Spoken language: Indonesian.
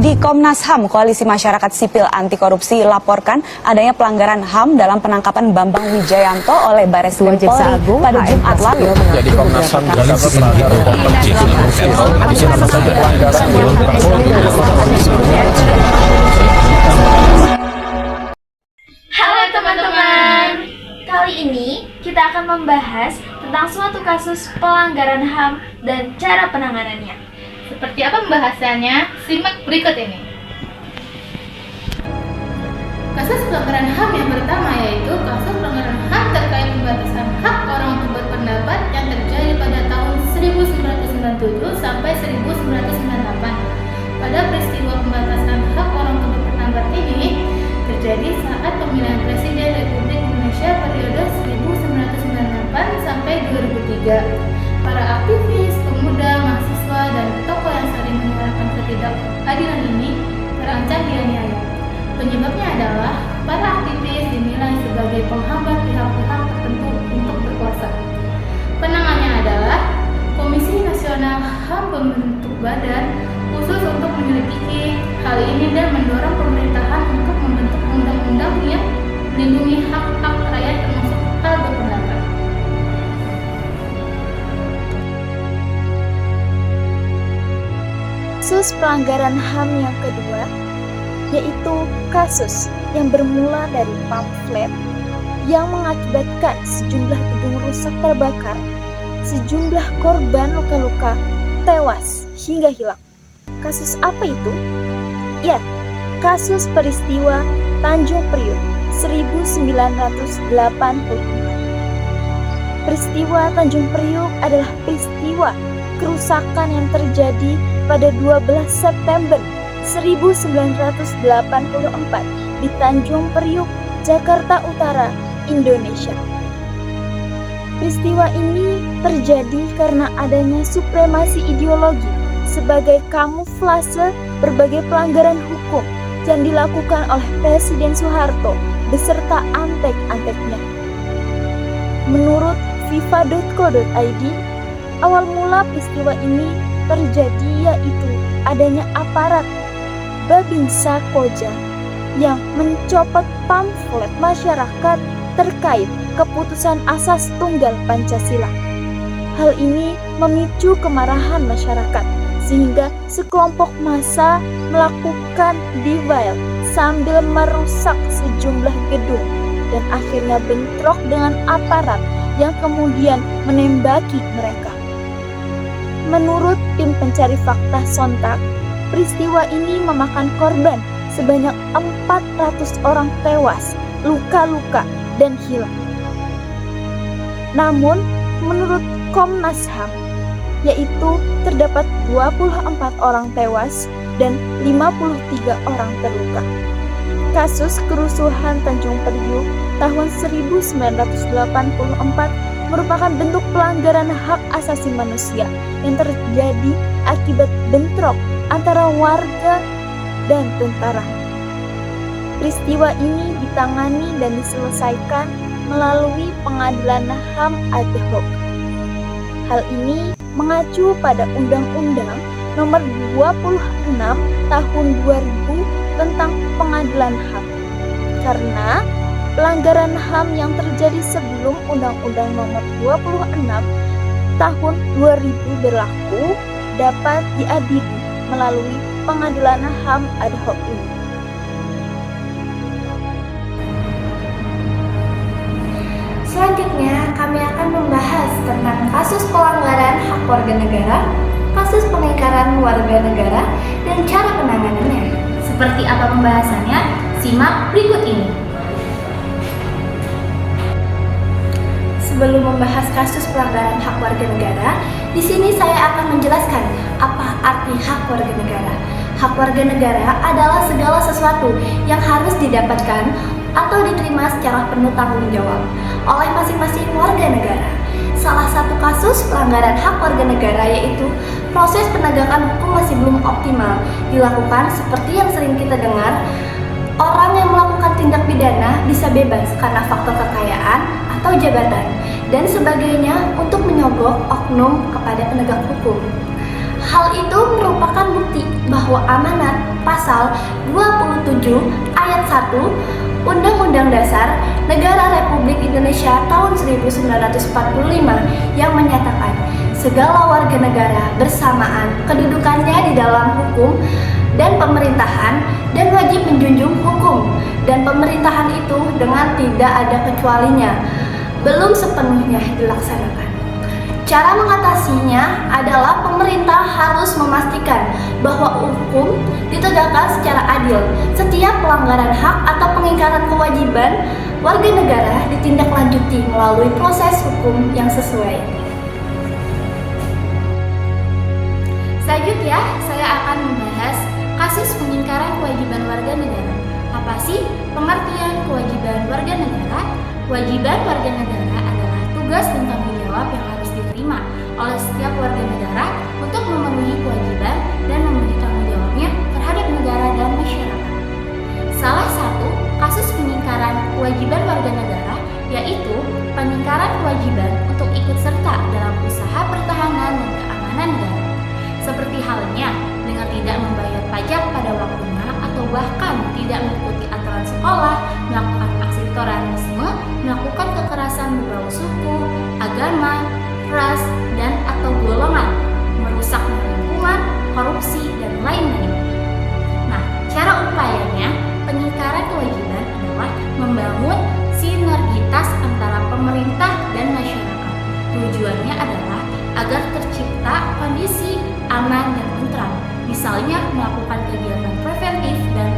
Di Komnas HAM, Koalisi Masyarakat Sipil Anti Korupsi laporkan adanya pelanggaran HAM dalam penangkapan Bambang Wijayanto oleh Bares Krim Polri pada Jumat lalu. Jadi Komnas HAM juga pelanggaran Halo teman-teman, kali ini kita akan membahas tentang suatu kasus pelanggaran HAM dan cara penanganannya. Seperti apa pembahasannya? Simak berikut ini. Kasus pelanggaran HAM yang pertama yaitu kasus pelanggaran HAM terkait pembatasan hak orang untuk berpendapat yang terjadi pada tahun 1997 sampai 1998. Pada peristiwa pembatasan hak orang untuk berpendapat ini terjadi saat pemilihan Presiden Republik Indonesia periode 1998 sampai 2003. Para aktivis, pemuda, mahasiswa, dan tokoh yang sering menyuarakan ketidakadilan ini terancam dianiaya. Penyebabnya adalah para aktivis dinilai sebagai penghambat pihak-pihak tertentu untuk berkuasa. Penanganannya adalah Komisi Nasional HAM membentuk badan khusus untuk menyelidiki hal ini dan mendorong pemerintahan untuk membentuk undang-undang yang melindungi hak-hak rakyat termasuk hak berpendapat. Kasus pelanggaran HAM yang kedua yaitu kasus yang bermula dari pamflet yang mengakibatkan sejumlah gedung rusak terbakar, sejumlah korban luka-luka tewas hingga hilang. Kasus apa itu? Ya, kasus peristiwa Tanjung Priuk 1980. Peristiwa Tanjung Priuk adalah peristiwa kerusakan yang terjadi pada 12 September 1984 di Tanjung Priuk, Jakarta Utara, Indonesia. Peristiwa ini terjadi karena adanya supremasi ideologi sebagai kamuflase berbagai pelanggaran hukum yang dilakukan oleh Presiden Soeharto beserta antek-anteknya. Menurut fifa.co.id, awal mula peristiwa ini terjadi yaitu adanya aparat Babinsa Koja yang mencopot pamflet masyarakat terkait keputusan asas tunggal Pancasila. Hal ini memicu kemarahan masyarakat sehingga sekelompok massa melakukan dewil sambil merusak sejumlah gedung dan akhirnya bentrok dengan aparat yang kemudian menembaki mereka. Menurut tim pencari fakta Sontak, peristiwa ini memakan korban sebanyak 400 orang tewas, luka-luka, dan hilang. Namun, menurut Komnas HAM, yaitu terdapat 24 orang tewas dan 53 orang terluka. Kasus kerusuhan Tanjung Priuk tahun 1984 merupakan bentuk pelanggaran hak asasi manusia yang terjadi akibat bentrok antara warga dan tentara. Peristiwa ini ditangani dan diselesaikan melalui pengadilan HAM ad hoc. Hal ini mengacu pada Undang-Undang Nomor 26 Tahun 2000 tentang Pengadilan HAM. Karena pelanggaran HAM yang terjadi sebelum Undang-Undang Nomor 26 Tahun 2000 berlaku dapat diadili melalui pengadilan HAM ad hoc ini. Selanjutnya, kami akan membahas tentang kasus pelanggaran hak warga negara, kasus pengingkaran warga negara, dan cara penanganannya. Seperti apa pembahasannya? Simak berikut ini. Sebelum membahas kasus pelanggaran hak warga negara, di sini saya akan menjelaskan apa arti hak warga negara. Hak warga negara adalah segala sesuatu yang harus didapatkan atau diterima secara penuh tanggung jawab oleh masing-masing warga negara. Salah satu kasus pelanggaran hak warga negara yaitu proses penegakan hukum masih belum optimal dilakukan seperti yang sering kita dengar. Orang yang melakukan tindak pidana bisa bebas karena faktor kekayaan atau jabatan dan sebagainya untuk menyogok oknum kepada penegak hukum. Hal itu merupakan bukti bahwa bahwa amanat pasal 27 ayat 1 Undang-Undang Dasar Negara Republik Indonesia tahun 1945 yang menyatakan segala warga negara bersamaan kedudukannya di dalam hukum dan pemerintahan dan wajib menjunjung hukum dan pemerintahan itu dengan tidak ada kecualinya, belum sepenuhnya dilaksanakan. Cara mengatasinya adalah pemerintah harus memastikan bahwa hukum ditegakkan secara adil. Setiap pelanggaran hak atau pengingkaran kewajiban warga negara ditindaklanjuti melalui proses hukum yang sesuai. Selanjutnya, saya akan membahas kasus pengingkaran kewajiban warga negara. Apa sih pengertian kewajiban warga negara? Kewajiban warga negara adalah tugas dan tanggung jawab yang harus diterima oleh setiap warga negara untuk memenuhi kewajiban dan memenuhi tanggung jawabnya terhadap negara dan masyarakat. Salah satu kasus pengingkaran kewajiban warga negara yaitu pengingkaran kewajiban untuk ikut serta dalam usaha pertahanan dan keamanan negara. Seperti halnya dengan tidak membayar pajak pada waktunya atau bahkan tidak mengikuti aturan sekolah, melakukan aksi terorisme, melakukan kekerasan berbau suku, agama, ras, dan atau golongan, merusak lingkungan, korupsi, dan lain-lain. Nah, cara upayanya, pengingkaran kewajiban adalah membangun sinergitas antara pemerintah dan masyarakat. Tujuannya adalah agar tercipta kondisi aman dan tentram, misalnya melakukan kegiatan preventif dan